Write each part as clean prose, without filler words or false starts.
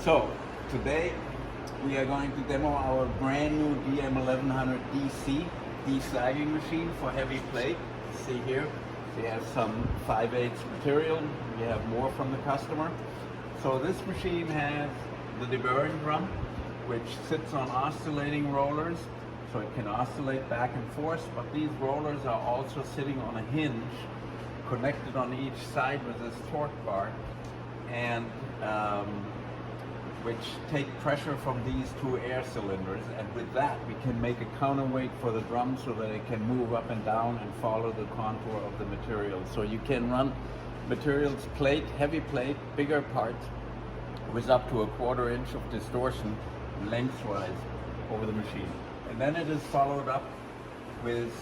So today we are going to demo our brand new DM1100 DC deslagging machine for heavy plate. See here, we have some 5/8 material. We have more from the customer. So this machine has the deburring drum, which sits on oscillating rollers, so it can oscillate back and forth, but these rollers are also sitting on a hinge connected on each side with this torque bar, and which take pressure from these two air cylinders, and with that we can make a counterweight for the drum so that it can move up and down and follow the contour of the material. So you can run materials, plate, heavy plate, bigger parts with up to 1/4 inch of distortion lengthwise over the machine. And then it is followed up with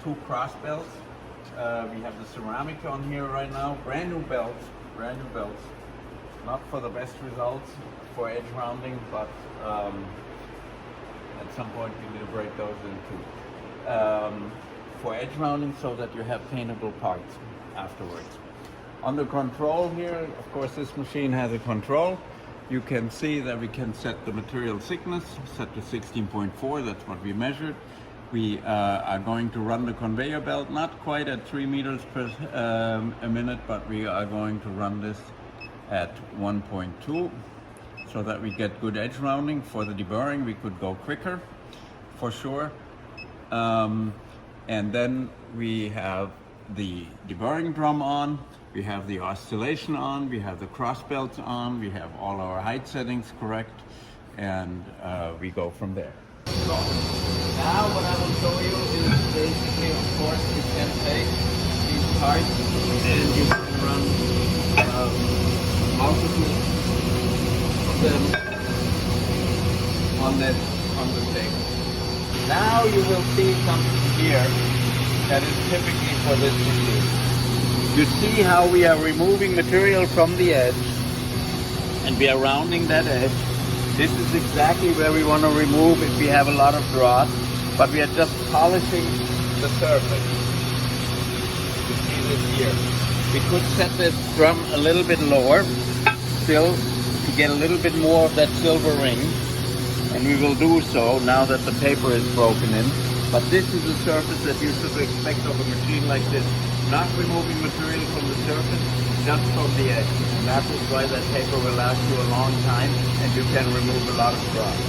2 cross belts. We have the ceramic on here right now, brand new belts. Not for the best results for edge rounding, but at some point we will break those into for edge rounding so that you have paintable parts afterwards. On the control here, of course, this machine has a control. You can see that we can set the material thickness, set to 16.4, that's what we measured. We are going to run the conveyor belt, not quite at 3 meters per a minute, but we are going to run this at 1.2 so that we get good edge rounding. For the deburring we could go quicker for sure, and then we have the deburring drum on, we have the oscillation on, we have the cross belts on, we have all our height settings correct, and we go from there. So now what I will show you is basically, of course, you can take these parts and you can run multiple of them on the table. Now you will see something here that is typically for this machine. You see how we are removing material from the edge and we are rounding that edge. This is exactly where we want to remove if we have a lot of dross, but we are just polishing the surface. You see this here. We could set this drum a little bit lower still to get a little bit more of that silver ring, and we will do so now that the paper is broken in. But this is the surface that you should expect of a machine like this. Not removing material from the surface, just from the edge. And that is why that paper will last you a long time and you can remove a lot of dross.